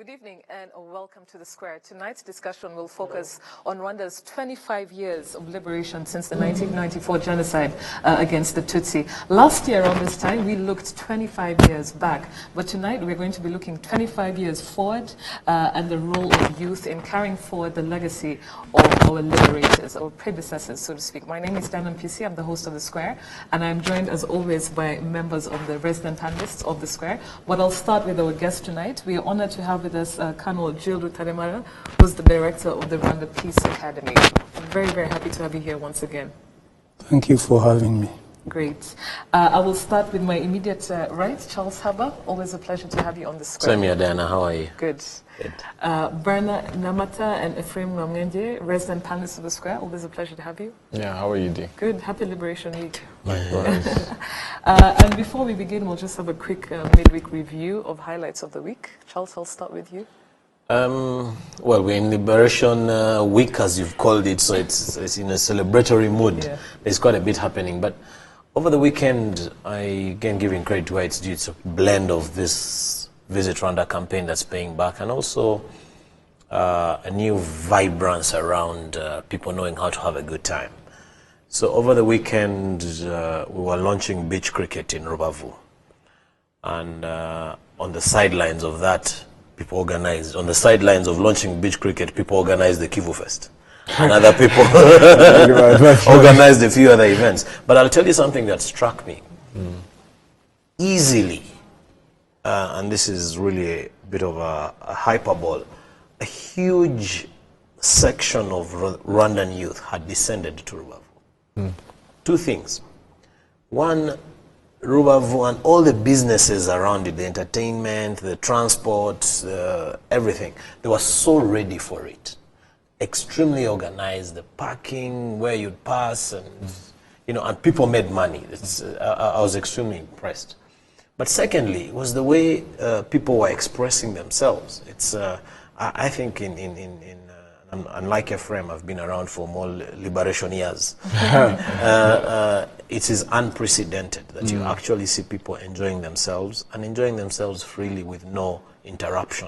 Good evening and welcome to The Square. Tonight's discussion will focus on Rwanda's 25 years of liberation since the 1994 genocide against the Tutsi. Last year around this time, we looked 25 years back, but tonight we're going to be looking 25 years forward and the role of youth in carrying forward the legacy of our liberators, our predecessors, so to speak. My name is Diamond PC, I'm the host of The Square, and I'm joined as always by members of the resident panelists of The Square. But I'll start with our guest tonight. We are honored to have with us Colonel Jill Rutaremara, who's the director of the Rwanda Peace Academy. I'm very, very happy to have you here once again. Thank you for having me. Great. I will start with my immediate right, Charles Haber. Always a pleasure to have you on The Square. Same here, Diana. How are you? Good. Good. Berna Namata and Ephraim Ramwenje, resident panelists of The Square. Always a pleasure to have you. Yeah, how are you doing? Good. Happy Liberation Week. Likewise. And before we begin, we'll just have a quick midweek review of highlights of the week. Charles, I'll start with you. Well, we're in Liberation Week, as you've called it, so it's in a celebratory mood. Yeah. There's quite a bit happening. But over the weekend, I again giving credit to where it's due. It's a blend of this Visit Rwanda campaign that's paying back, and also a new vibrance around people knowing how to have a good time. So over the weekend, we were launching beach cricket in Rubavu. And on the sidelines of that, people organized, on the sidelines of launching beach cricket, people organized the Kivu Fest. And other people organized a few other events. But I'll tell you something that struck me. Easily, and this is really a bit of a hyperbole, a huge section of Rwandan youth had descended to Rubavu. Two things. One, Rubavu and all the businesses around it, the entertainment, the transport, everything, they were so ready for it. Extremely organized, the parking, where you'd pass, and and people made money. I was extremely impressed. But secondly, was the way people were expressing themselves. It's I think unlike Ephraim, I've been around for more liberation years. It is unprecedented that you actually see people enjoying themselves and enjoying themselves freely with no interruption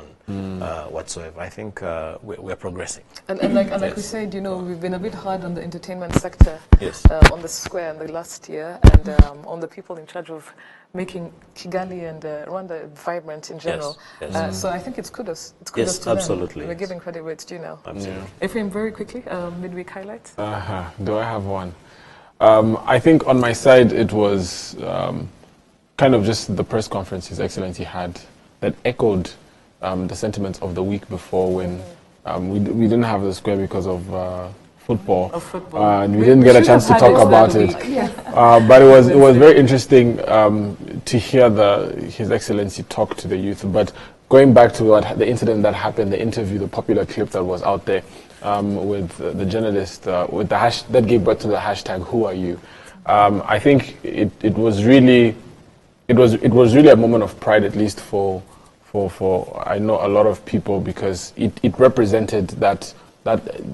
whatsoever. I think we're progressing. And like we said, we've been a bit hard on the entertainment sector, yes. On the Square in the last year, and on the people in charge of making Kigali and Rwanda vibrant in general. Yes, yes. So I think it's kudos. It's kudos Yes, to them. absolutely. We're giving credit where it's due now. Absolutely. Ephraim, very quickly, midweek highlights. Do I have one? I think on my side it was kind of just the press conference His Excellency had that echoed the sentiments of the week before when we didn't have the Square because of football. And we didn't get a chance to talk about it. But it was very interesting to hear His Excellency talk to the youth. But going back to the incident that happened, the interview, the popular clip that was out there with the journalist, with the that gave birth to the hashtag "Who are you?" I think it was really a moment of pride, at least for I know a lot of people, because it represented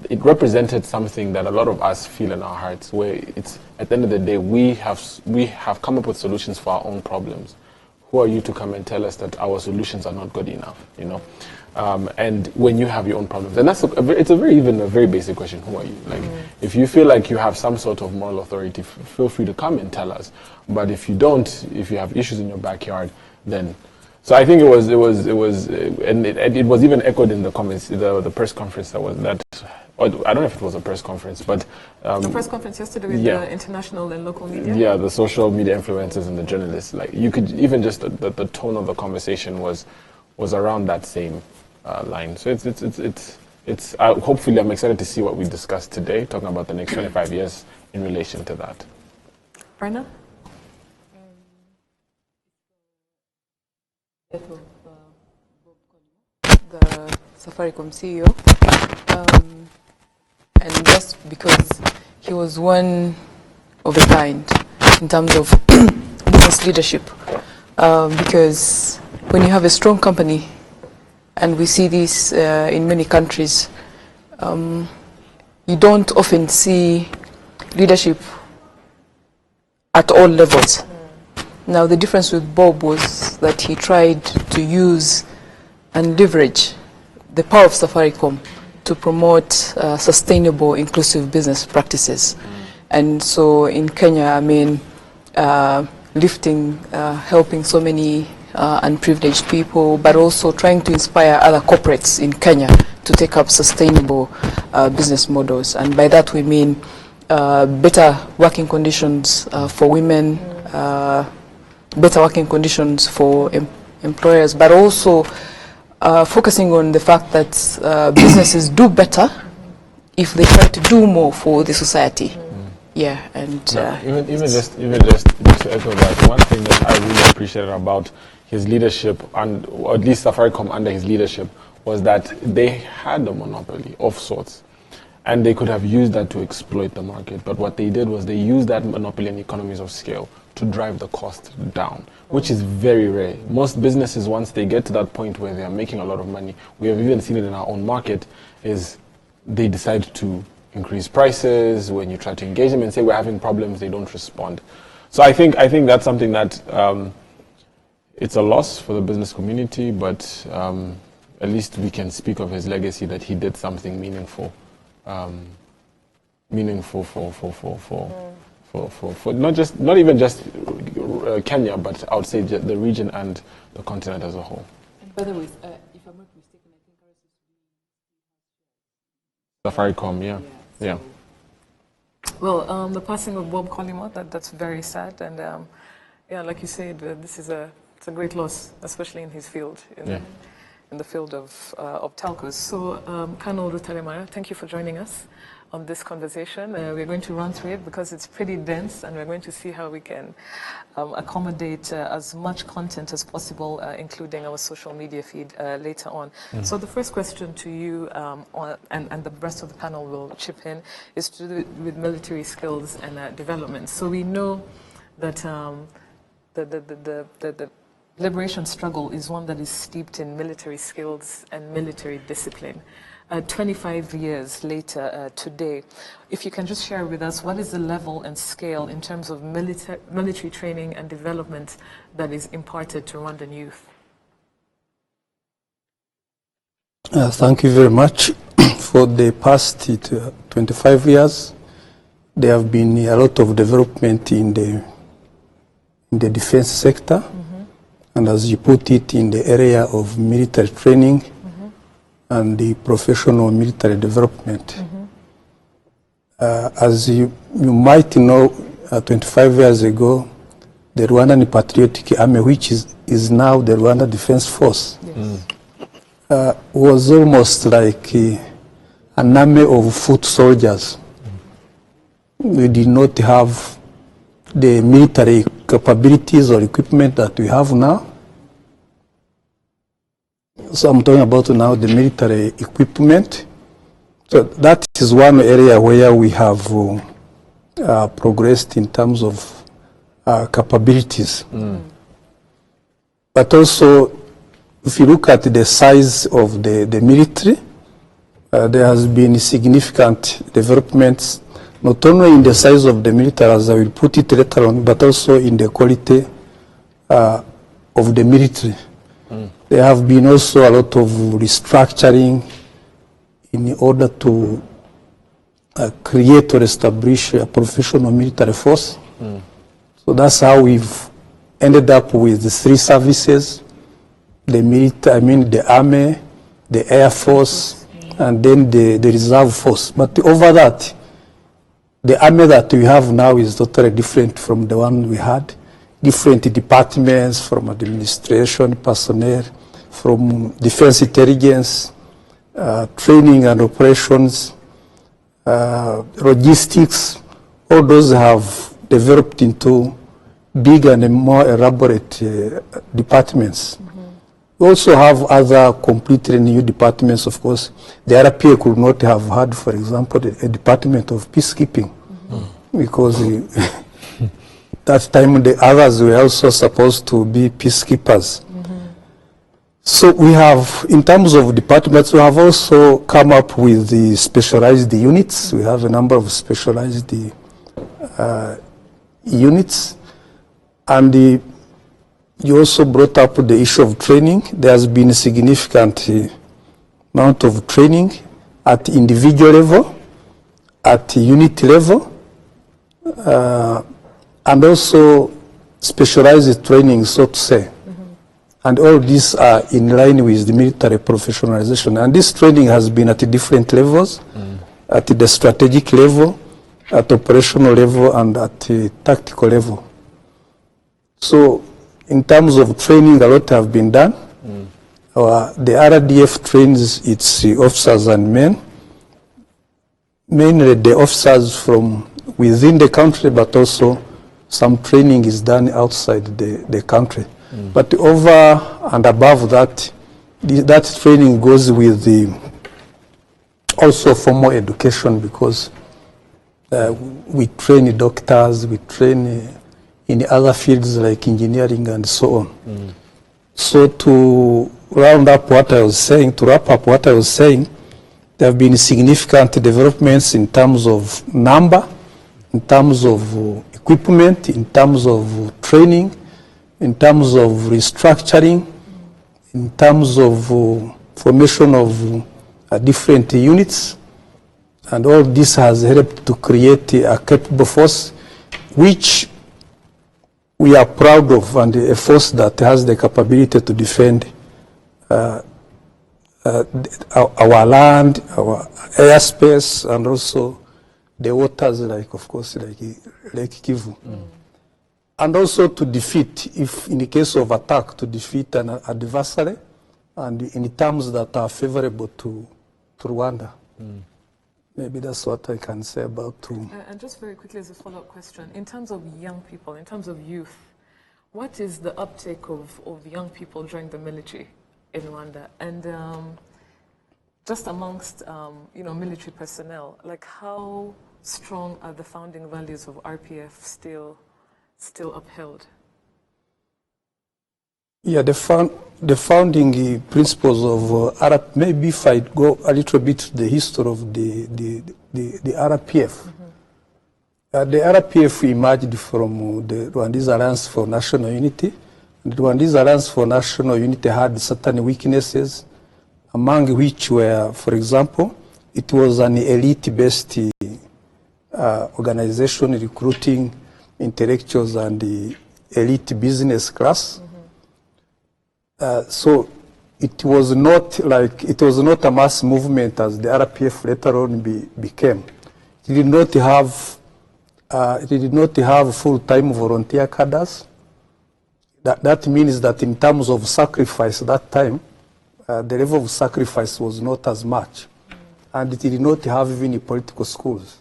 it represented something that a lot of us feel in our hearts, where it's at the end of the day we have come up with solutions for our own problems. Who are you to come and tell us that our solutions are not good enough? And when you have your own problems, and it's a very basic question. Who are you? Like, if you feel like you have some sort of moral authority, feel free to come and tell us. But if you don't, if you have issues in your backyard, then. So I think it was, and it was even echoed in the comments, the press conference that was that. I don't know if it was a press conference, but the press conference yesterday with the international and local media. Yeah, the social media influencers and the journalists. Like, you could even just the tone of the conversation was around that same line. So it's hopefully I'm excited to see what we discussed today, talking about the next 25 years in relation to that. Brenna? The Safaricom CEO, and just because he was one of a kind in terms of business leadership, because when you have a strong company, and we see this in many countries, you don't often see leadership at all levels. Now, the difference with Bob was that he tried to use and leverage the power of Safaricom to promote sustainable, inclusive business practices. And so in Kenya, I mean, helping so many unprivileged people, but also trying to inspire other corporates in Kenya to take up sustainable business models. And by that we mean better working conditions for women, better working conditions for employers, but also focusing on the fact that businesses do better if they try to do more for the society. Yeah, and even just to echo that, one thing that I really appreciated about his leadership, or at least Safaricom under his leadership, was that they had a monopoly of sorts, and they could have used that to exploit the market. But what they did was they used that monopoly and economies of scale to drive the cost down, which is very rare. Most businesses, once they get to that point where they are making a lot of money, we have even seen it in our own market, is they decide to increase prices. When you try to engage them and say we're having problems, they don't respond. So I think that's something that it's a loss for the business community, but at least we can speak of his legacy, that he did something meaningful for not even just Kenya, but I would say the region and the continent as a whole. And by the way, if I'm not mistaken, I think Safaricom, yeah. Well, the passing of Bob Collymore, that's very sad, and yeah, like you said, it's a great loss, especially in his field, in the field of telcos. So, Colonel Rutalemara, thank you for joining us on this conversation. We're going to run through it because it's pretty dense, and we're going to see how we can accommodate as much content as possible, including our social media feed later on. So the first question to you, and the rest of the panel will chip in, is to do with military skills and development. So we know that the liberation struggle is one that is steeped in military skills and military discipline. 25 years later, today, if you can just share with us what is the level and scale in terms of military training and development that is imparted to Rwandan youth? Thank you very much. For the past 25 years, there have been a lot of development in the defense sector, and as you put it, in the area of military training and the professional military development. As you might know, 25 years ago, the Rwandan Patriotic Army, which is now the Rwanda Defense Force, was almost like an army of foot soldiers. We did not have the military capabilities or equipment that we have now. So I'm talking about now the military equipment. So that is one area where we have progressed in terms of capabilities. But also, if you look at the size of the military, there has been significant developments, not only in the size of the military, as I will put it later on, but also in the quality of the military. There have been also a lot of restructuring in order to create or establish a professional military force. So that's how we've ended up with the three services: the military, the army, the air force, and then the reserve force. But over that, the army that we have now is totally different from the one we had. Different departments, from administration, personnel, from defense intelligence, training and operations, logistics. All those have developed into big and more elaborate departments. We also have other completely new departments, of course. The RPA could not have had, for example, a department of peacekeeping, because that time the others were also supposed to be peacekeepers. So we have, in terms of departments, we have also come up with the specialized units. We have a number of specialized units. And you also brought up the issue of training. There has been a significant amount of training at individual level, at unit level, and also specialized training, so to say. And all these are in line with the military professionalization. And this training has been at different levels, at the strategic level, at operational level, and at the tactical level. So in terms of training, a lot have been done. The RDF trains its officers and men, mainly the officers from within the country, but also some training is done outside the country. But over and above that, that training goes with the also formal education, because we train doctors, we train in other fields like engineering and so on. So to round up what I was saying, to wrap up what I was saying, there have been significant developments in terms of number, in terms of equipment, in terms of training, in terms of restructuring, in terms of formation of different units. And all this has helped to create a capable force, which we are proud of, and a force that has the capability to defend our land, our airspace, and also the waters, like, of course, like Lake Kivu. And also to defeat, if in the case of attack, to defeat an adversary, and in terms that are favorable to Rwanda. Maybe that's what I can say about And just very quickly as a follow-up question, in terms of young people, in terms of youth, what is the uptake of young people joining the military in Rwanda? And just amongst military personnel, like how strong are the founding values of RPF still upheld? Yeah, the founding principles of RPF, maybe if I go a little bit to the history of the RPF. The RPF emerged from the Rwandese Alliance for National Unity. The Rwandese Alliance for National Unity had certain weaknesses, among which were, for example, it was an elite-based organization recruiting intellectuals and the elite business class. So it was not a mass movement as the RPF later on became. It did not have full-time volunteer cadres. That means that in terms of sacrifice that time, the level of sacrifice was not as much, and it did not have even political schools.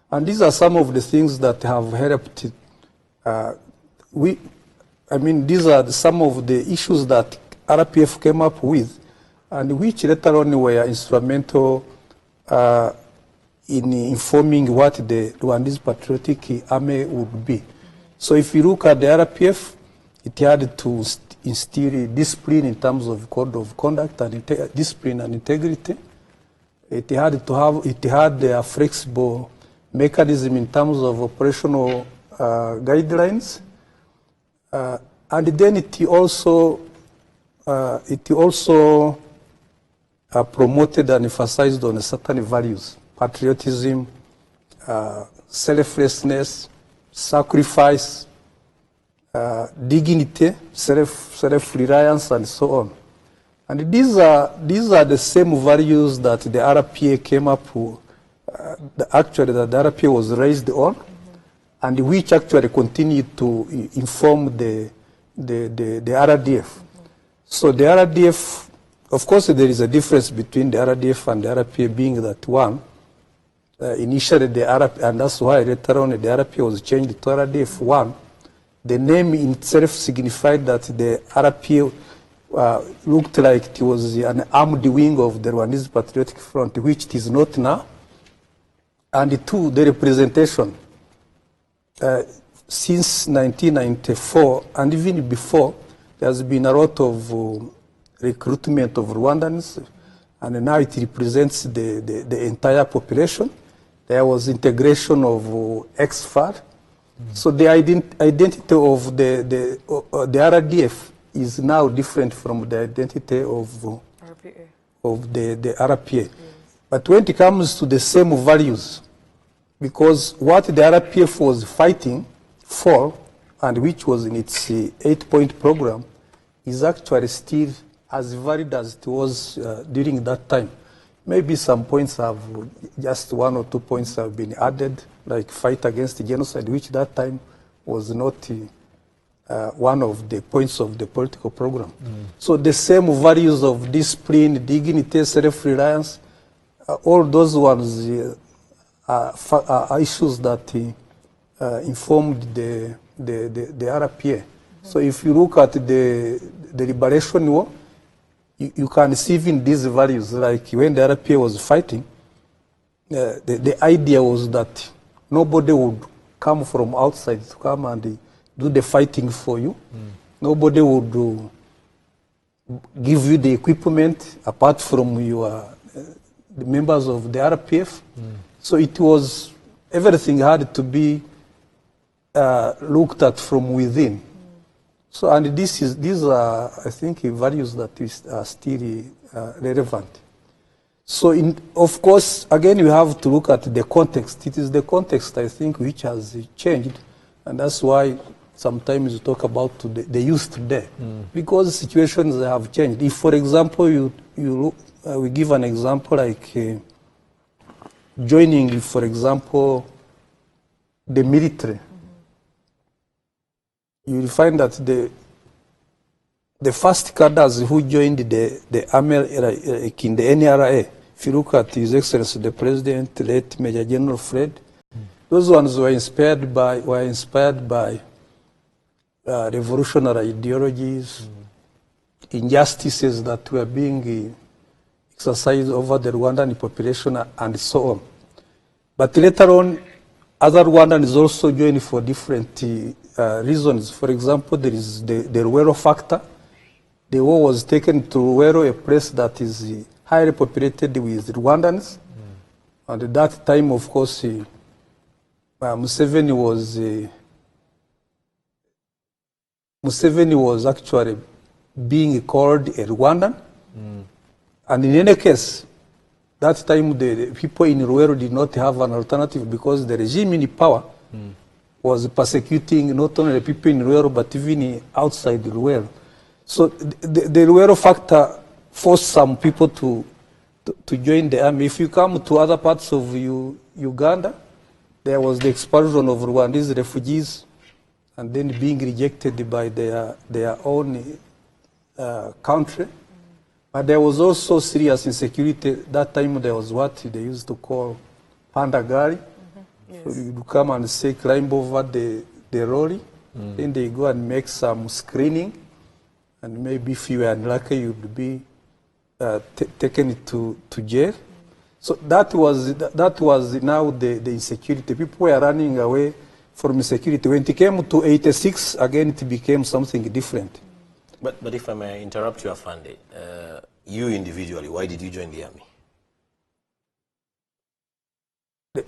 And these are some of the things that have helped. These are some of the issues that RPF came up with, and which later on were instrumental in informing what the Rwandese Patriotic Army would be. So if you look at the RPF, it had to instill discipline in terms of code of conduct and discipline and integrity. It had a flexible mechanism in terms of operational guidelines, and then it also promoted and emphasized on certain values: patriotism, selflessness, sacrifice, dignity, self-reliance, and so on. And these are the same values that the RPA came up with. Actually, the RPA was raised on, and which actually continued to inform the RDF. So the RDF, of course, there is a difference between the RDF and the RPA, being that one, initially the RPA, and that's why later on the RPA was changed to RDF 1. The name itself signified that the RPA looked like it was an armed wing of the Rwandese Patriotic Front, which it is not now. And two, the representation. Since 1994, and even before, there has been a lot of recruitment of Rwandans, and now it represents the entire population. There was integration of ex-FAR, So the identity of the RDF is now different from the identity of the RPA. Yes. But when it comes to the same values, because what the RPF was fighting for, and which was in its 8-point program, is actually still as valid as it was during that time. Maybe some points have, just 1 or 2 points have been added, like fight against genocide, which that time was not one of the points of the political program. So the same values of discipline, dignity, self-reliance, all those ones are issues that informed the RPA. So if you look at the Liberation War, you can see even these values, like when the RPA was fighting, the idea was that nobody would come from outside to come and do the fighting for you. Nobody would give you the equipment apart from the members of the RPF. So it was, everything had to be looked at from within. So, and these are, I think, values that are still relevant. So, of course, again, you have to look at the context. It is the context, I think, which has changed, and that's why sometimes you talk about the youth today, because situations have changed. If, for example, we give an example like joining, for example, the military. You will find that the first cadres who joined the army, like in the NRA, if you look at His Excellency the President, late Major General Fred, those ones were inspired by revolutionary ideologies, injustices that were being exercised over the Rwandan population, and so on. But later on, other Rwandans also joined for different reasons. For example, there is the Rwero factor. The war was taken to Rwero, a place that is highly populated with Rwandans. And at that time, of course, Museveni was actually being called a Rwandan. And in any case, that time the people in Rwero did not have an alternative, because the regime in power was persecuting not only the people in Rwero but even outside Rwero. So the Rwero factor forced some people to join the army. If you come to other parts of Uganda, there was the expulsion of Rwandese refugees and then being rejected by their own country. But there was also serious insecurity. That time there was what they used to call pandagari. Yes. So you come and say, climb over the lorry, then they go and make some screening, and maybe if you were unlucky, you'd be taken to jail. So that was now the insecurity. People were running away from insecurity. When it came to 86, again it became something different. But if I may interrupt you, Afande, you individually, why did you join the army?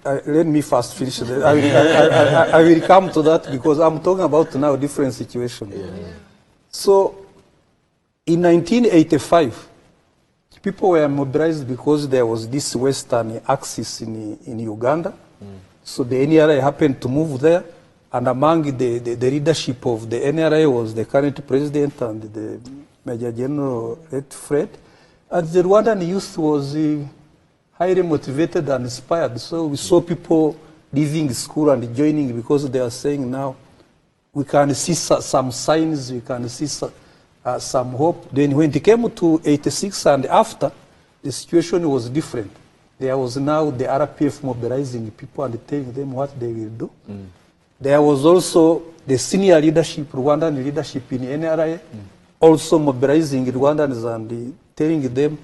Let me first finish that. I will come to that, because I'm talking about now a different situation. So, in 1985, people were mobilized because there was this Western axis in Uganda. So the NRA happened to move there, and among the leadership of the NRA was the current president and the Major General Fred. And the Rwandan youth was highly motivated and inspired. So we saw people leaving school and joining, because they are saying now we can see some signs, we can see some hope. Then when it came to 86 and after, the situation was different. There was now the RPF mobilizing people and telling them what they will do. There was also the senior leadership, Rwandan leadership in NRA, also mobilizing Rwandans and telling them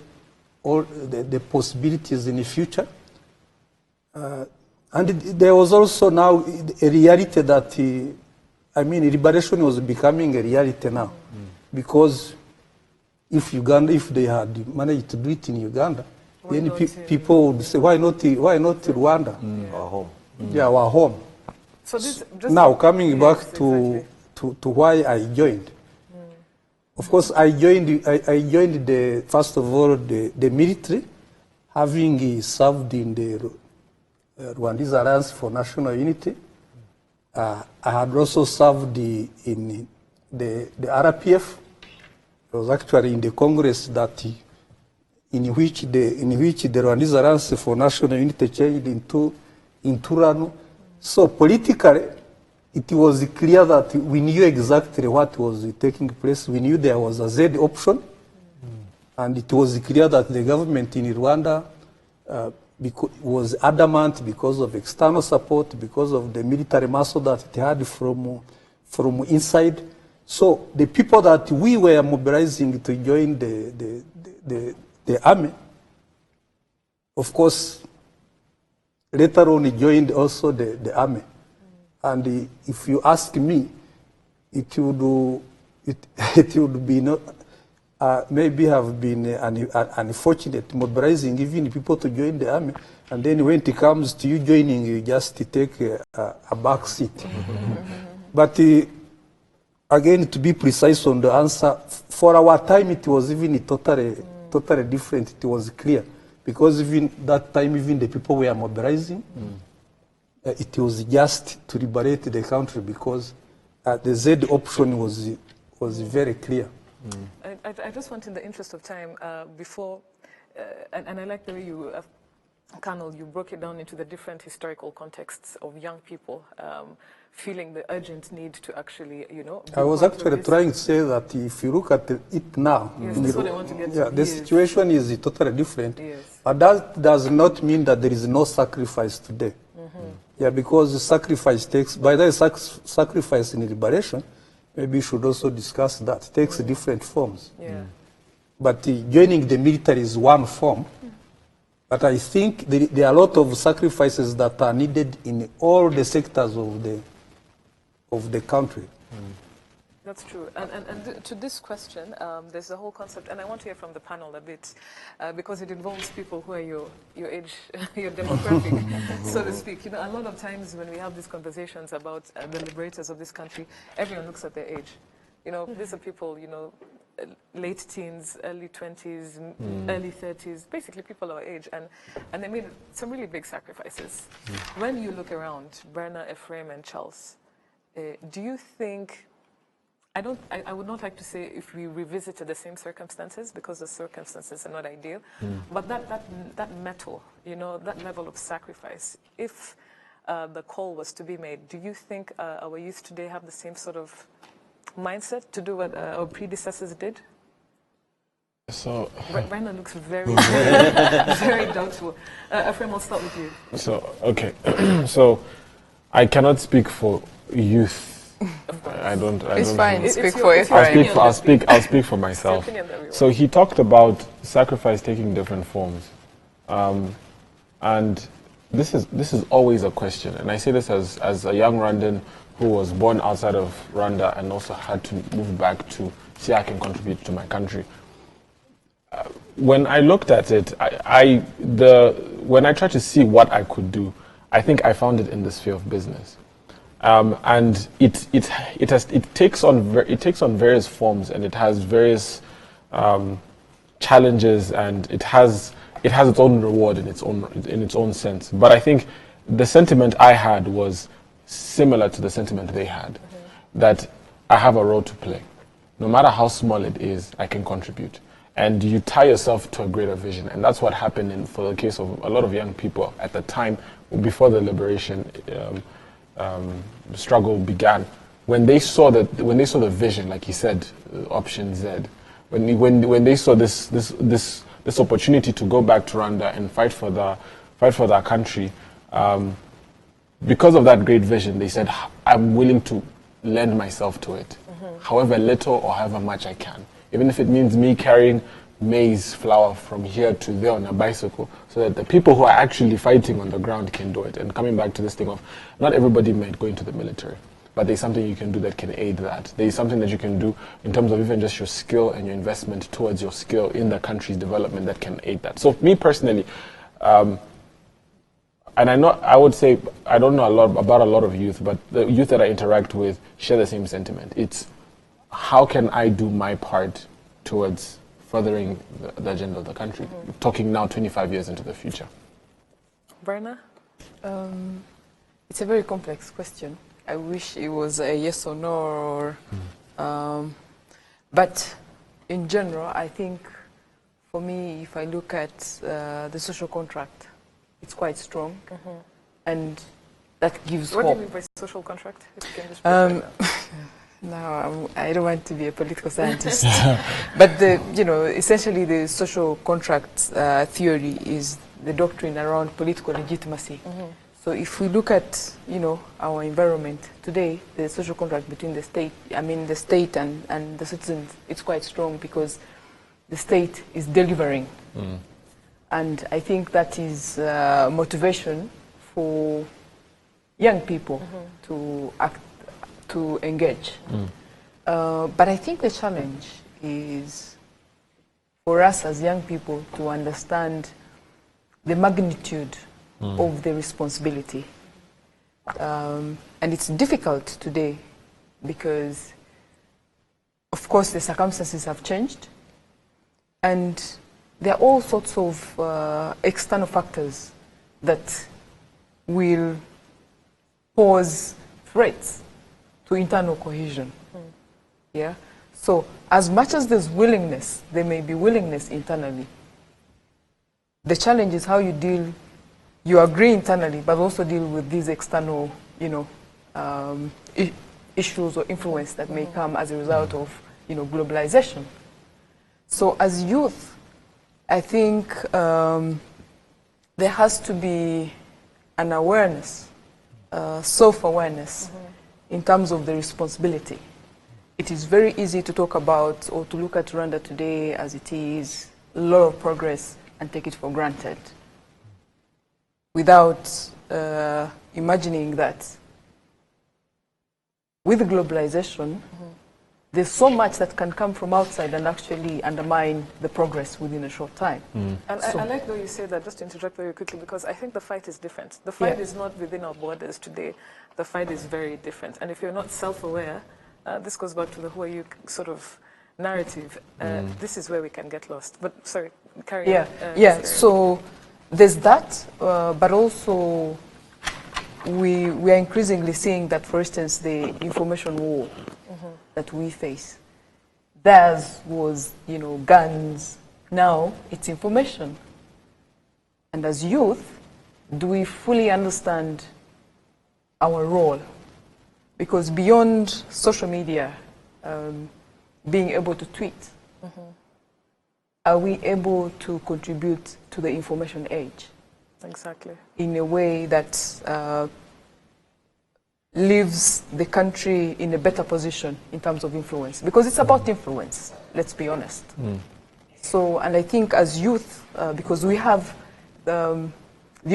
all the possibilities in the future. And there was also now a reality that, liberation was becoming a reality now. Because if they had managed to do it in Uganda, then people would say, why not Rwanda? Our home. Yeah, our home. So this, now coming back yes, to, exactly. to why I joined. Of course, I joined the first of all the military, having served in the Rwandese Alliance for National Unity. I had also served in the RPF. I was actually in the Congress that in which the Rwandese Alliance for National Unity changed into RANU. So politically, it was clear that we knew exactly what was taking place. We knew there was a Z option, and it was clear that the government in Rwanda was adamant because of external support, because of the military muscle that it had from inside. So the people that we were mobilizing to join the army, of course, later on joined also the army. And if you ask me, it would be not, maybe have been unfortunate mobilizing even people to join the army, and then when it comes to you joining, you just take a back seat. But again, to be precise on the answer, for our time it was even totally different. It was clear, because even that time, even the people were mobilizing. It was just to liberate the country, because the Z option was very clear. I just want, in the interest of time, before, and I like the way you, Colonel, you broke it down into the different historical contexts of young people feeling the urgent need to actually, I was actually trying to say that if you look at it now, yes, that's what I want to get to. The situation is totally different. Yes. But that does not mean that there is no sacrifice today. Yeah, because the sacrifice takes, by the sacrifice in liberation, maybe we should also discuss that. It takes different forms. Yeah. But joining the military is one form. But I think there are a lot of sacrifices that are needed in all the sectors of the country. That's true. And to this question, there's a whole concept, and I want to hear from the panel a bit, because it involves people who are your age, your demographic, so to speak. A lot of times when we have these conversations about the liberators of this country, everyone looks at their age. These are people, late teens, early 20s, early 30s, basically people our age, and they made some really big sacrifices. When you look around, Bernard, Ephraim, and Charles, do you think, I would not like to say if we revisited the same circumstances, because the circumstances are not ideal, but that mettle, that level of sacrifice, if the call was to be made, do you think our youth today have the same sort of mindset to do what our predecessors did? So Rainer looks very, very doubtful. Ephraim, I'll start with you. So, okay. So I cannot speak for youth. I don't. It's fine. It's Speak your- for it's your Ephraim. opinion. I'll speak for myself. opinion that we want. So he talked about sacrifice taking different forms, and this is always a question. And I say this as a young Rwandan who was born outside of Rwanda and also had to move back to see how I can contribute to my country. When I looked at it, when I tried to see what I could do, I think I found it in the sphere of business. And it takes on various forms, and it has various challenges, and it has its own reward in its own sense. But I think the sentiment I had was similar to the sentiment they had, that I have a role to play. No matter how small it is, I can contribute. And you tie yourself to a greater vision, and that's what happened for the case of a lot of young people at the time before the liberation struggle began. When they saw the vision, like he said, option Z, when they saw this opportunity to go back to Rwanda and fight for their country, because of that great vision, they said, I'm willing to lend myself to it, however little or however much I can. Even if it means me carrying maize flour from here to there on a bicycle, so that the people who are actually fighting on the ground can do it. And coming back to this thing of, not everybody might go into the military, but there's something you can do that can aid that. There's something that you can do in terms of even just your skill and your investment towards your skill in the country's development that can aid that. So me personally, and I would say, I don't know about a lot of youth, but the youth that I interact with share the same sentiment. It's how can I do my part towards furthering the agenda of the country? Talking now 25 years into the future. Brenna? It's a very complex question. I wish it was a yes or no, but in general, I think for me, if I look at the social contract, it's quite strong, and that gives What hope. do you mean by social contract? If you can just break that down. No, I don't want to be a political scientist, but essentially the social contract theory is the doctrine around political legitimacy. So if we look at our environment today, the social contract between the state, and the citizens, it's quite strong because the state is delivering, and I think that is motivation for young people to act, to engage. But I think the challenge is for us as young people to understand the magnitude of the responsibility. And it's difficult today because, of course, the circumstances have changed, and there are all sorts of external factors that will pose threats to internal cohesion. Yeah. So as much as there's willingness, there may be willingness internally. The challenge is how you agree internally, but also deal with these external, issues or influence that may come as a result of, globalization. So as youth, I think there has to be an awareness, self-awareness, in terms of the responsibility. It is very easy to talk about or to look at Rwanda today as it is, a lot of progress, and take it for granted, without imagining that with globalization, there's so much that can come from outside and actually undermine the progress within a short time. And I like though you say that, just to interrupt very quickly, because I think the fight is different. The fight is not within our borders today. The fight is very different. And if you're not self-aware, this goes back to the who are you sort of narrative. This is where we can get lost. But sorry, carry on. So there's that, but also we are increasingly seeing that, for instance, the information war that we face. Theirs was, guns. Now it's information. And as youth, do we fully understand our role? Because beyond social media, being able to tweet, are we able to contribute to the information age? Exactly. In a way that leaves the country in a better position in terms of influence. Because it's about influence, let's be honest. So, and I think as youth, because we have the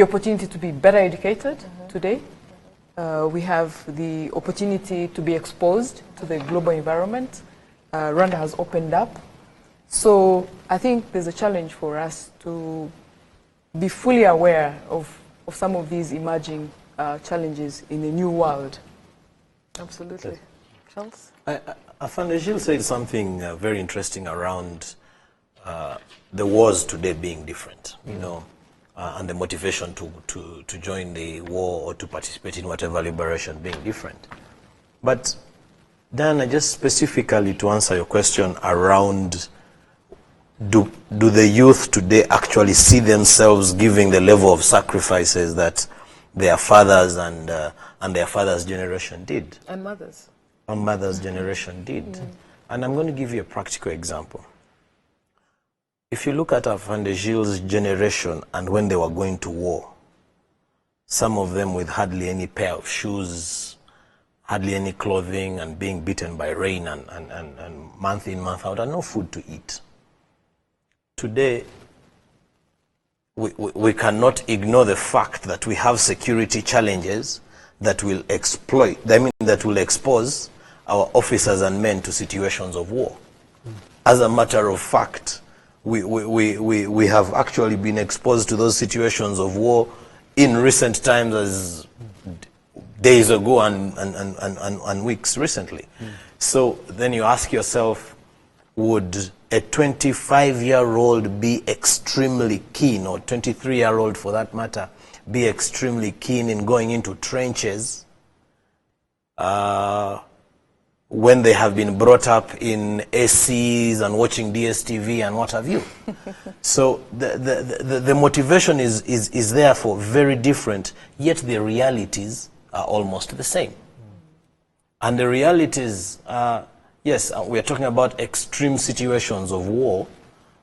opportunity to be better educated today, we have the opportunity to be exposed to the global environment. Rwanda has opened up. So I think there's a challenge for us to be fully aware of some of these emerging challenges in a new world. Absolutely. Charles? Afande Gilles said something very interesting around the wars today being different, and the motivation to join the war or to participate in whatever liberation being different. But Diana, just specifically to answer your question around do the youth today actually see themselves giving the level of sacrifices that their fathers and their fathers' generation did? And mothers. Our mother's generation did. And I'm going to give you a practical example. If you look at Afande Gilles' generation and when they were going to war, some of them with hardly any pair of shoes, hardly any clothing, and being beaten by rain and month in, month out, and no food to eat. Today, we cannot ignore the fact that we have security challenges that will that will expose our officers and men to situations of war. As a matter of fact, we have actually been exposed to those situations of war in recent times as days ago and weeks recently. So then you ask yourself, would a 25-year-old be extremely keen, or 23-year-old for that matter, be extremely keen in going into trenches when they have been brought up in SCs and watching DSTV and what have you? So the motivation is therefore very different, yet the realities are almost the same. And the realities are, yes, we are talking about extreme situations of war,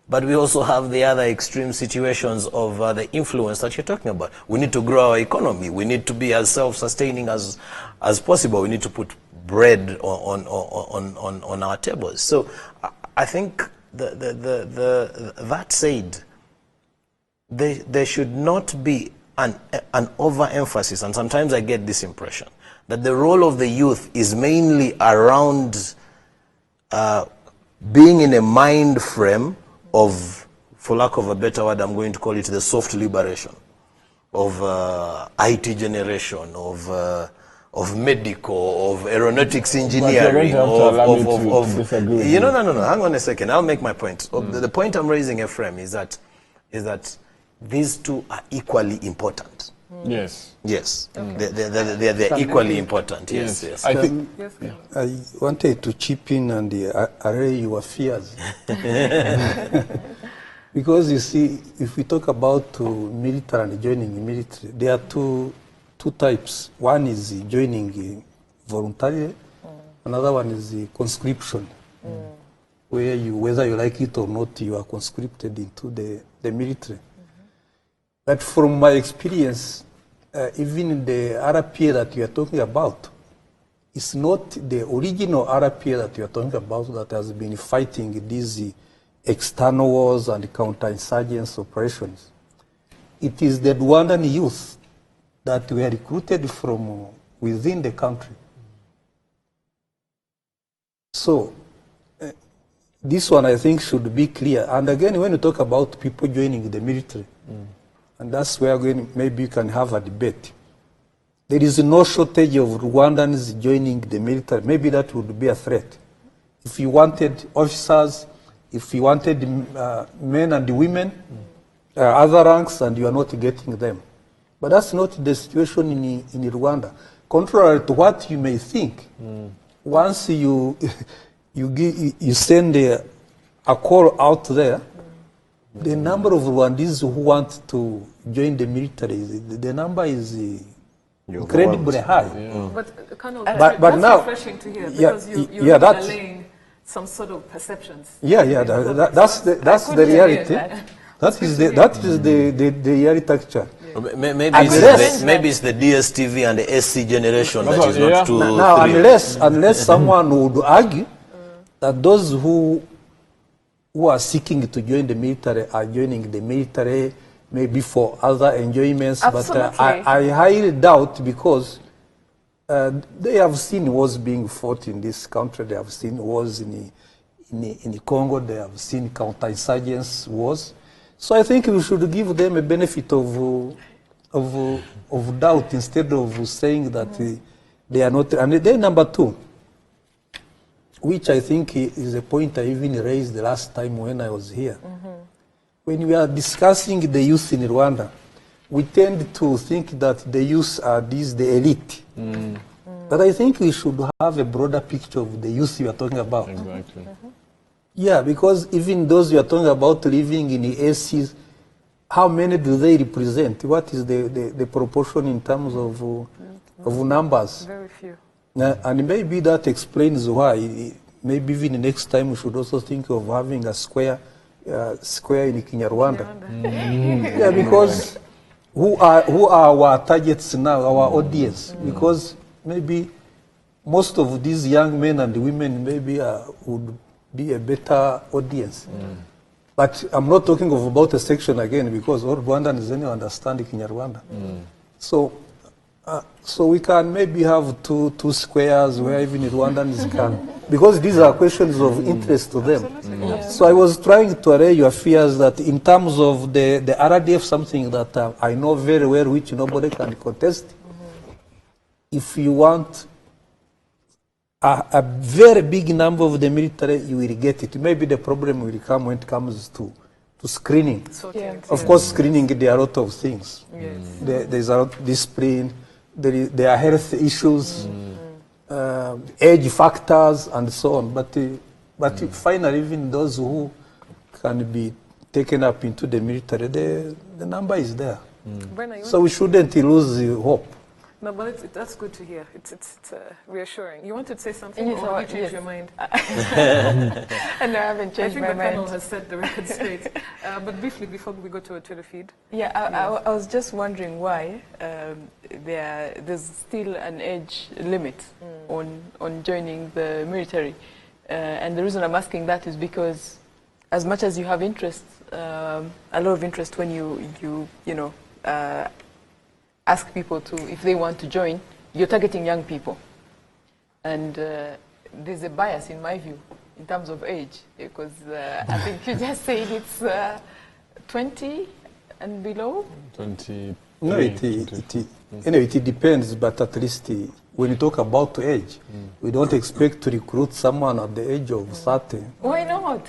but we also have the other extreme situations of the influence that you're talking about. We need to grow our economy. We need to be as self-sustaining as possible. We need to put bread on our tables. So I think that said, there should not be an overemphasis, and sometimes I get this impression, that the role of the youth is mainly around being in a mind frame of, for lack of a better word, I'm going to call it the soft liberation of IT generation, of medical, of aeronautics engineering, you know, no, hang on a second, I'll make my point. The point I'm raising, Ephraim, is that these two are equally important. Yes. Yes. They're equally important. Yes, yes. I think. I wanted to chip in and array your fears. Because you see, if we talk about military and joining the military, there are two types. One is joining voluntarily, another one is conscription, where whether you like it or not, you are conscripted into the military. But from my experience, even in the RPA that you are talking about, it's not the original RPA that you are talking about that has been fighting these external wars and counterinsurgency operations. It is the Rwandan youth that were recruited from within the country. So, this one I think should be clear. And again, when you talk about people joining the military, and that's where maybe you can have a debate. There is no shortage of Rwandans joining the military. Maybe that would be a threat. If you wanted officers, if you wanted men and women, other ranks, and you are not getting them. But that's not the situation in Rwanda. Contrary to what you may think, once you send a call out there, the number of Rwandese who want to join the military, the number is incredibly high. Yeah. But Colonel, but that's now, refreshing to hear, because you're allaying some sort of perceptions. That's the reality. That is the reality actually. Maybe it's the DSTV and the SC generation that is not too now, unless someone would argue that those who are seeking to join the military are joining the military maybe for other enjoyments. Absolutely. But I highly doubt, because they have seen wars being fought in this country. They have seen wars in Congo. They have seen counterinsurgency wars. So I think we should give them a benefit of doubt instead of saying that they are not. And then number two, which I think is a point I even raised the last time when I was here. When we are discussing the youth in Rwanda, we tend to think that the youth are the elite. But I think we should have a broader picture of the youth you are talking about. Exactly. Yeah, because even those you are talking about living in the ACs, how many do they represent? What is the proportion in terms of numbers? Very few. And maybe that explains why. Maybe even next time we should also think of having a square in Kinyarwanda. Yeah, because who are our targets now, our audience? Because maybe most of these young men and women maybe would be a better audience. But I'm not talking about a section again, because all Rwandans understand Kinyarwanda. So we can maybe have two squares where even Rwandans because these are questions of interest to them. So I was trying to allay your fears that in terms of the RDF, something that I know very well, which nobody can contest, if you want a very big number of the military, you will get it. Maybe the problem will come when it comes to screening. Of course, screening, there are a lot of things. There's a lot of discipline, there are health issues, age factors, and so on. But finally, even those who can be taken up into the military, the number is there. So we shouldn't lose hope. No, but that's good to hear. It's reassuring. You wanted to say something, or have you changed your mind? And I haven't changed my mind. I think the panel has set the record straight. But briefly, before we go to a Twitter feed. Yeah, I was just wondering why there's still an age limit on joining the military. And the reason I'm asking that is because as much as you have interest, a lot of interest when you ask people if they want to join, you're targeting young people. And there's a bias, in my view, in terms of age, because I think you just said it's 20 and below? 20. No, it depends, but at least when you talk about age, we don't expect to recruit someone at the age of 30. Why not?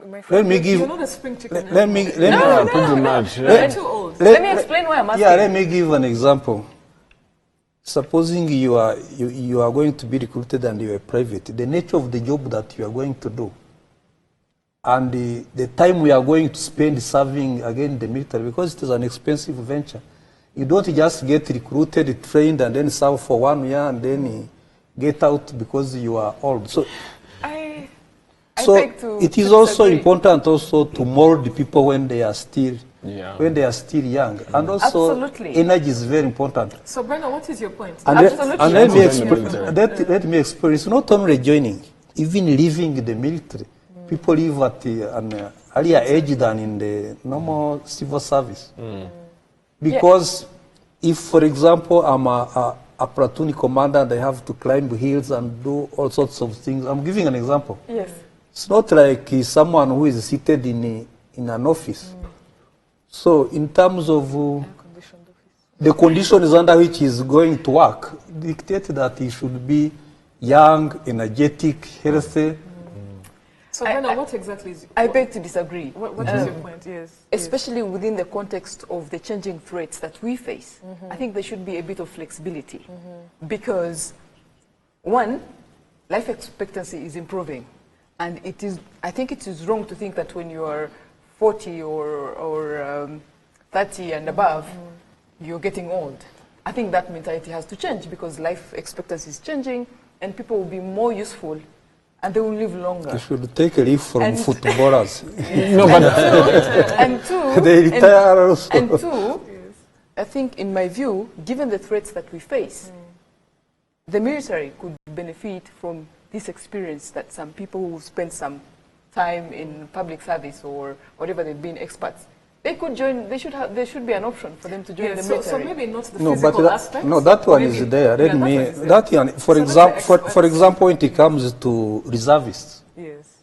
My friend, you're not a spring chicken. Let me pretty much. You're too old. Let me explain why I'm asking. Yeah, let me give an example. Supposing you are going to be recruited and you are private, the nature of the job that you are going to do, and the time we are going to spend serving again the military, because it is an expensive venture. You don't just get recruited, trained, and then serve for 1 year and then get out because you are old. So it is also important also to mold the people when they are still young, and also energy is very important. So Brenda, what is your point? And let me explain. It's not only joining, even leaving the military. People leave at an earlier age than in the normal civil service, because if, for example, I'm a platoon commander and I have to climb hills and do all sorts of things. I'm giving an example. Yes. It's not like someone who is seated in an office. So in terms of the conditions under which he is going to work, dictate that he should be young, energetic, healthy. So Brenda, what exactly is... I beg to disagree. What is your point? Yes. Especially within the context of the changing threats that we face, I think there should be a bit of flexibility. Because, one, life expectancy is improving. And I think it is wrong to think that when you are 40 or 30 and above, you're getting old. I think that mentality has to change because life expectancy is changing and people will be more useful and they will live longer. You should take a leave from footballers. And two, they retire also. And two, I think in my view, given the threats that we face, the military could benefit from this experience that some people who spend some time in public service or whatever they've been experts, they could join. There should be an option for them to join the military. So maybe not the physical aspect. No, that one is there. Let me. That one, for example, when it comes to reservists. Yes.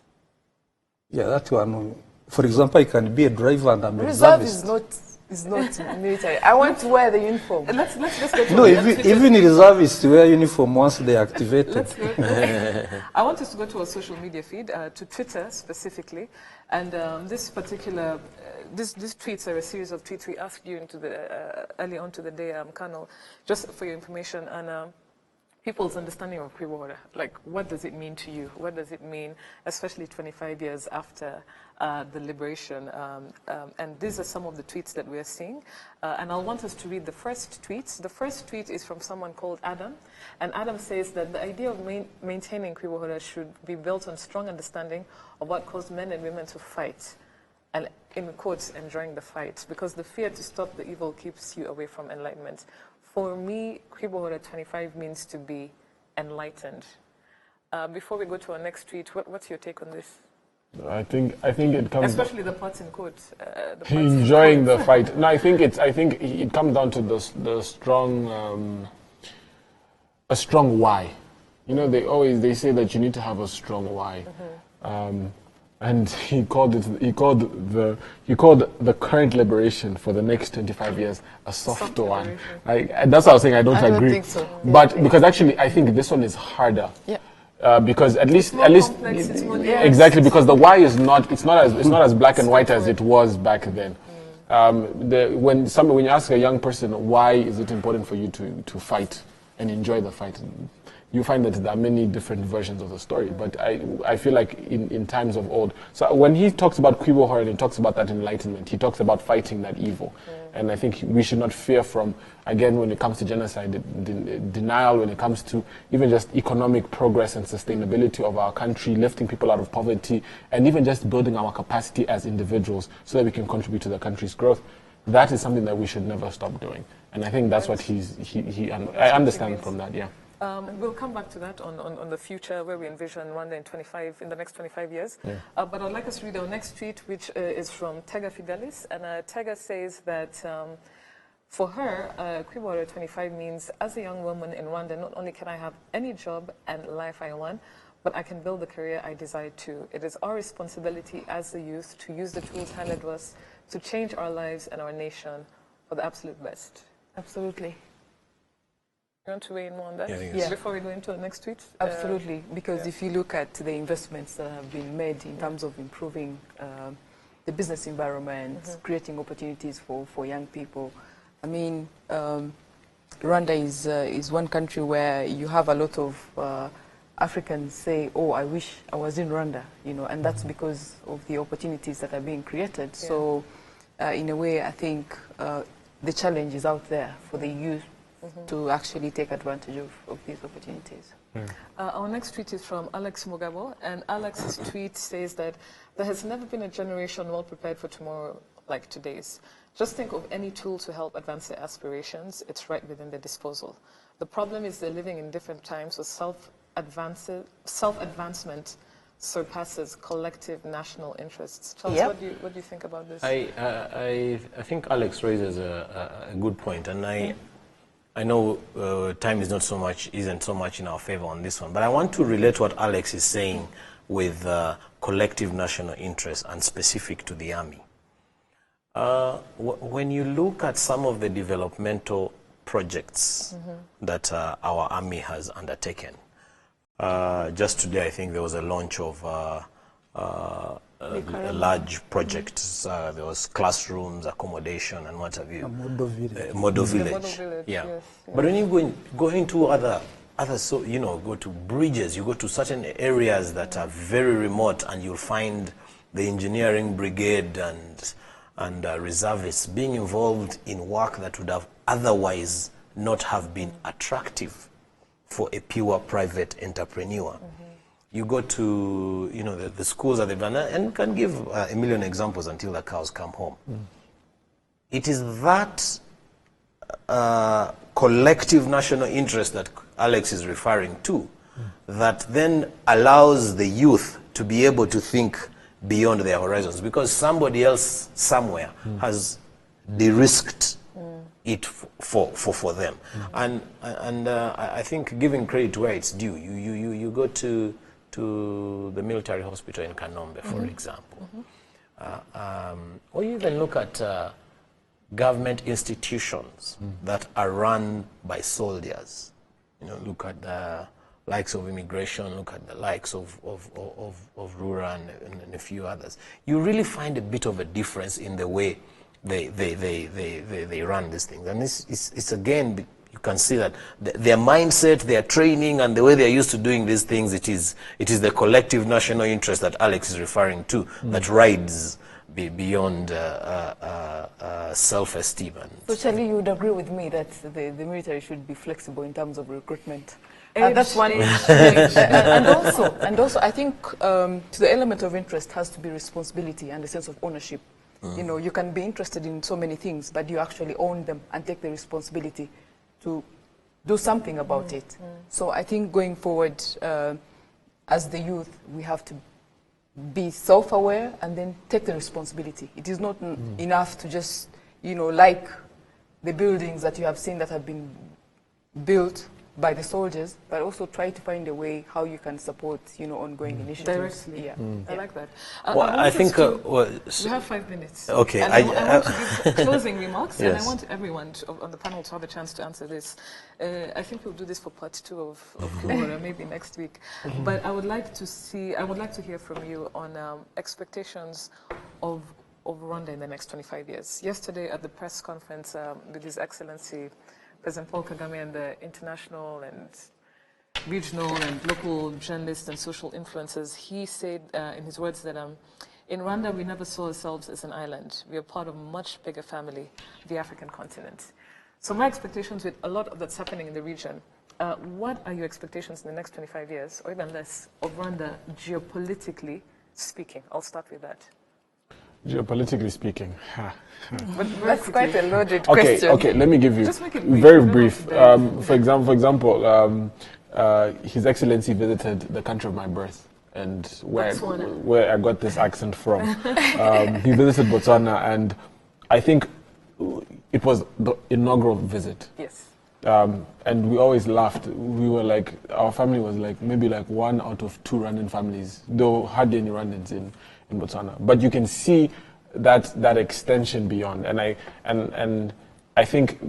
Yeah, that one. For example, I can be a driver and I'm a reservist. Is not military. I want to wear the uniform. Let's go to no, even reservists wear uniform once they are activated. Let's go. I want us to go to our social media feed, to Twitter specifically, and this particular, these tweets are a series of tweets we asked you early on to the day, Colonel, just for your information, and people's understanding of Kwibohora. Like, what does it mean to you? What does it mean, especially 25 years after the liberation? And these are some of the tweets that we are seeing. And I'll want us to read the first tweets. The first tweet is from someone called Adam. And Adam says that the idea of maintaining Kwibohora should be built on strong understanding of what caused men and women to fight. And in quotes, enjoying the fight. Because the fear to stop the evil keeps you away from enlightenment. For me, Kwibohora 25 means to be enlightened. Before we go to our next tweet, what's your take on this? I think it comes, especially the parts in quotes. Enjoying the fight. No, I think it comes down to the strong, a strong why. You know, they say that you need to have a strong why. And he called the current liberation for the next 25 years a soft one. That's what I was saying. I don't agree. think so. But because actually, I think this one is harder. Yeah. Because at least complex, it's more nuanced. exactly, because the why is not as black and white as it was back then. When you ask a young person why is it important for you to fight and enjoy the fight, you find that there are many different versions of the story. But I feel like in times of old, so when he talks about Kwibohora and he talks about that enlightenment, he talks about fighting that evil. And I think we should not fear from, again, when it comes to genocide, denial, when it comes to even just economic progress and sustainability of our country, lifting people out of poverty, and even just building our capacity as individuals so that we can contribute to the country's growth. That is something that we should never stop doing. And I think that's what I understand from that, yeah. We'll come back to that on the future, where we envision Rwanda in the next 25 years. Yeah. But I'd like us to read our next tweet, which is from Tega Fidelis. And Tega says that for her, Kwibohora 25 means, as a young woman in Rwanda, not only can I have any job and life I want, but I can build the career I desire to. It is our responsibility as the youth to use the tools handed to us to change our lives and our nation for the absolute best. Absolutely. You want to weigh in more on that? Yeah. Before we go into the next tweet? Absolutely, because if you look at the investments that have been made in terms of improving the business environment, creating opportunities for young people, I mean, Rwanda is one country where you have a lot of Africans say, oh, I wish I was in Rwanda, you know, and that's because of the opportunities that are being created. Yeah. So, in a way, I think the challenge is out there for the youth to actually take advantage of these opportunities. Our next tweet is from Alex Mugabo, and Alex's tweet says that there has never been a generation well prepared for tomorrow like today's. Just think of any tool to help advance their aspirations. It's right within their disposal. The problem is they're living in different times where self-advancement surpasses collective national interests. Charles, what do you think about this? I think Alex raises a good point, and I know time isn't so much in our favor on this one, but I want to relate what Alex is saying with collective national interest and specific to the army. When you look at some of the developmental projects that our army has undertaken, just today I think there was a launch of a large project. There was classrooms, accommodation, and what have you. Model village. Yeah. Yes. But when you go into other, so you know, go to bridges, you go to certain areas that are very remote, and you'll find the engineering brigade and reservists being involved in work that would have otherwise not have been attractive for a pure private entrepreneur. You go to, you know, the schools that they've done, and can give a million examples until the cows come home. It is that collective national interest that Alex is referring to that then allows the youth to be able to think beyond their horizons, because somebody else somewhere has de-risked it for them. And I think giving credit to where it's due, you go to the military hospital in Kanombe, for example. Or you even look at government institutions that are run by soldiers. You know, look at the likes of immigration, look at the likes of Rura and a few others. You really find a bit of a difference in the way they run these things. And it's again, you can see that their mindset, their training, and the way they're used to doing these things, it is the collective national interest that Alex is referring to that rides beyond self-esteem. So, Charlie, you would agree with me that the military should be flexible in terms of recruitment. That's one. and also, I think to the element of interest has to be responsibility and a sense of ownership. You know, you can be interested in so many things, but you actually own them and take the responsibility to do something about it. So I think going forward, as the youth, we have to be self-aware and then take the responsibility. It is not enough to just, you know, like the buildings that you have seen that have been built by the soldiers, but also try to find a way how you can support, ongoing initiatives. Directly. Yeah. I like that. Well, I think we have 5 minutes. Okay, And I want to give closing remarks, and I want everyone on the panel to have a chance to answer this. I think we'll do this for part 2 of Kwibohora, maybe next week. But I would like to hear from you on expectations of Rwanda in the next 25 years. Yesterday at the press conference with His Excellency President Paul Kagame and the international and regional and local journalists and social influencers, he said in his words that in Rwanda we never saw ourselves as an island. We are part of a much bigger family, the African continent. So my expectations with a lot of that's happening in the region, what are your expectations in the next 25 years, or even less, of Rwanda geopolitically speaking? I'll start with that. Geopolitically speaking, but that's quite a loaded question. Okay, let me give you Just make it brief. very brief. For example, His Excellency visited the country of my birth, and where I got this accent from. He visited Botswana, and I think it was the inaugural visit. Yes. And we always laughed. We were like, our family was like maybe like 1 out of 2 Rwandan families, though hardly any Rwandans in Botswana. But you can see that extension beyond, and I think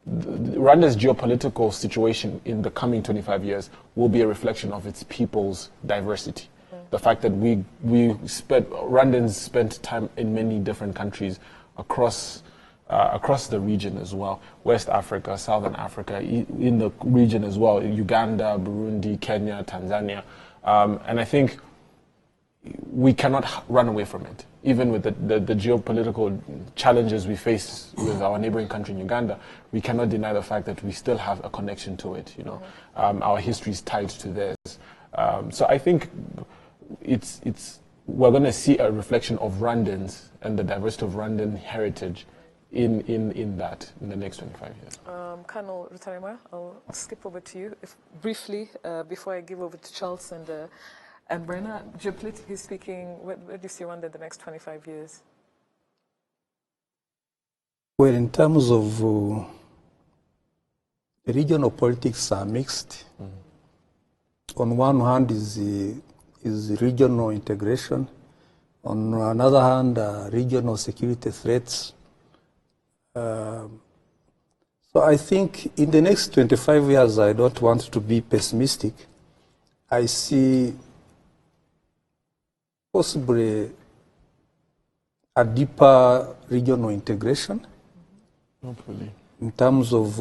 Rwanda's geopolitical situation in the coming 25 years will be a reflection of its people's diversity. The fact that Rwandans spent time in many different countries across the region as well, West Africa, Southern Africa, in the region as well, Uganda, Burundi, Kenya, Tanzania, and I think we cannot run away from it. Even with the geopolitical challenges we face with our neighboring country in Uganda, we cannot deny the fact that we still have a connection to it. Our history is tied to theirs. So I think we're going to see a reflection of Rwandans and the diversity of Rwandan heritage in the next 25 years. Colonel Rutarimara, I'll skip over to you briefly before I give over to Charles and Brenna. Geopolitically speaking, where do you see Rwanda in the next 25 years? Well, in terms of the regional politics are mixed. On one hand is regional integration. On another hand, regional security threats. So I think in the next 25 years, I don't want to be pessimistic. I see possibly a deeper regional integration. Hopefully. In terms of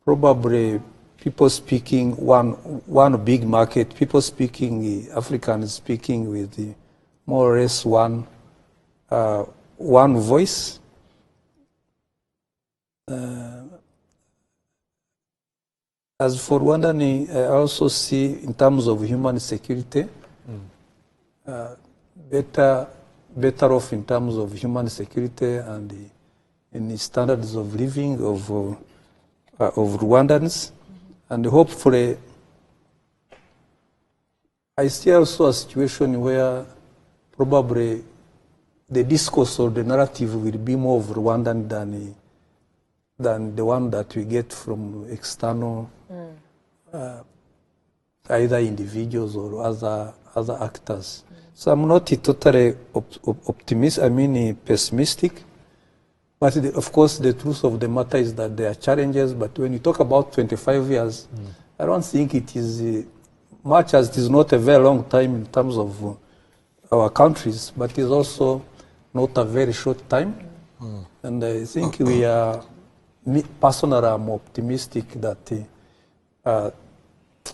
probably people speaking one big market, people speaking, Africans speaking with more or less one voice. As for Rwanda, I also see in terms of human security, better off in terms of human security and in the standards of living of Rwandans. And hopefully, I see also a situation where probably the discourse or the narrative will be more of Rwandan than the one that we get from external, either individuals or other actors. So I'm not totally pessimistic. But of course, the truth of the matter is that there are challenges. But when you talk about 25 years, I don't think it is much as it is not a very long time in terms of our countries, but it is also not a very short time. And I think we are, personally, I'm optimistic that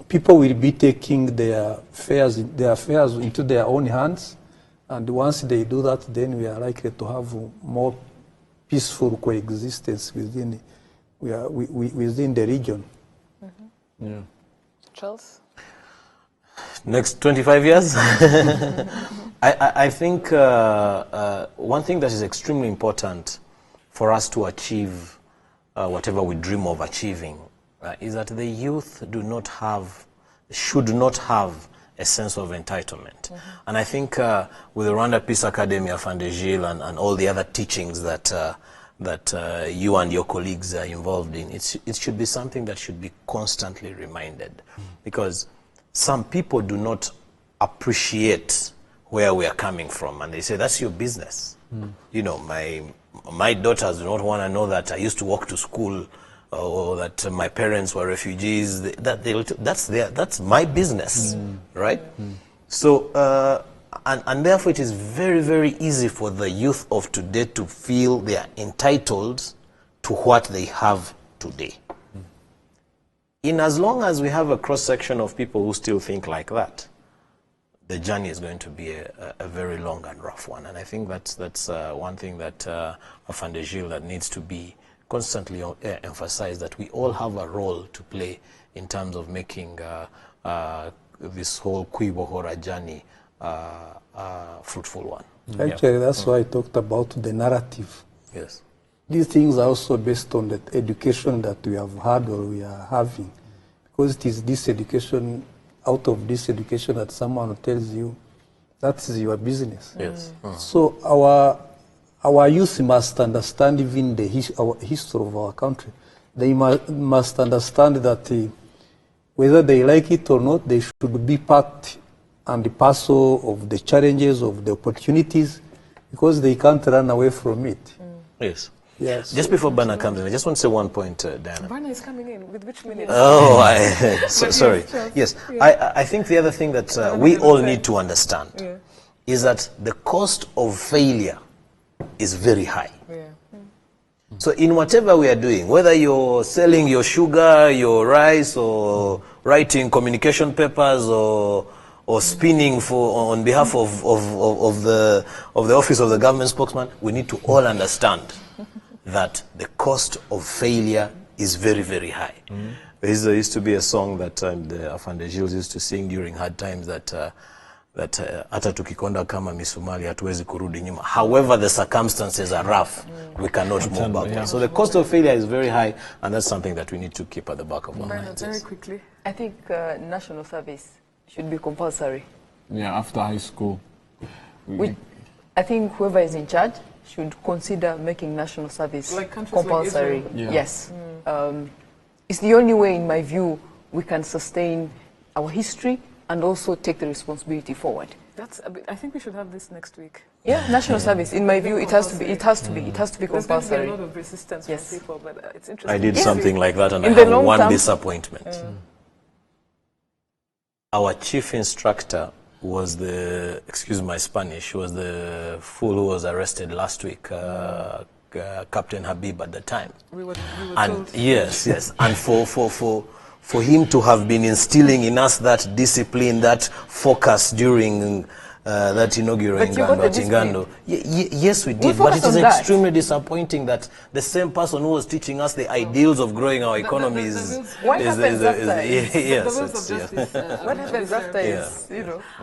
people will be taking their affairs into their own hands. And once they do that, then we are likely to have more peaceful coexistence within the region. Yeah. Charles? Next 25 years? I think one thing that is extremely important for us to achieve whatever we dream of achieving is that the youth should not have a sense of entitlement. And I think with the Rwanda Peace Academy of Gilles and all the other teachings that you and your colleagues are involved in, it should be something that should be constantly reminded. Because some people do not appreciate where we are coming from, and they say, that's your business. You know, my daughters do not want to know that I used to walk to school, or that my parents were refugees. That's my business, right? So, and therefore it is very, very easy for the youth of today to feel they are entitled to what they have today. In as long as we have a cross-section of people who still think like that, the journey is going to be a very long and rough one. And I think that's one thing that Afande Gilles, that needs to be constantly emphasized, that we all have a role to play in terms of making this whole Kwibohora journey fruitful one. Actually, that's why I talked about the narrative. Yes. These things are also based on the education that we have had or we are having. Because it is this education, out of this education, that someone tells you that is your business. Yes. So our youth must understand even the history of our country. They must understand that whether they like it or not, they should be part and parcel of the challenges, of the opportunities, because they can't run away from it. Yes. Yes. Just before Bana comes in, I just want to say one point, Diana. Bana is coming in. With which minute? Oh, sorry. Yes, I think the other thing that we all need to understand is that the cost of failure is very high. Yeah. So in whatever we are doing, whether you're selling your sugar, your rice, or writing communication papers, or spinning on behalf of the office of the government spokesman, we need to all understand that the cost of failure is very, very high. There used to be a song that Afande Gilles used to sing during hard times, that hata tukikonda kama misumari hatuwezi kurudi nyuma. However the circumstances are rough, we cannot move backward. So the cost of failure is very high, and that's something that we need to keep at the back of our minds. Very quickly. I think national service should be compulsory. Yeah, after high school. I think whoever is in charge should consider making national service Like countries compulsory. like Israel? Yeah. Yes. It's the only way, in my view, we can sustain our history and also take the responsibility forward. I think we should have this next week. Yeah, national service. In my view, it has to be There's going to be compulsory. a lot of resistance Yes. from people, but it's interesting. I did something like that, and In I the had long one term- disappointment. Our chief instructor was excuse my Spanish, was the fool who was arrested last week, Captain Habib at the time. We were And told. yes, and for him to have been instilling in us that discipline, that focus during that inaugural But you got the at Ingando. Yes, we did, but focused it is on that. extremely disappointing that the same person who was teaching us the ideals of growing our economy is... What happens after? Yes, The rules it's, of yeah. justice. What happens after is,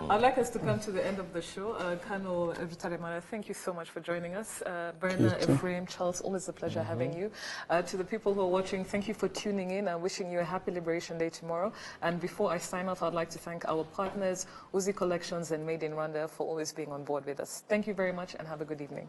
I'd like us to come to the end of the show. Colonel Rutarimana, thank you so much for joining us. Berna, Ephraim, Charles, always a pleasure having you. To the people who are watching, thank you for tuning in and wishing you a happy Liberation Day tomorrow. And before I sign off, I'd like to thank our partners, Uzi Collections and Made in Rwanda, for always being on board with us. Thank you very much and have a good evening.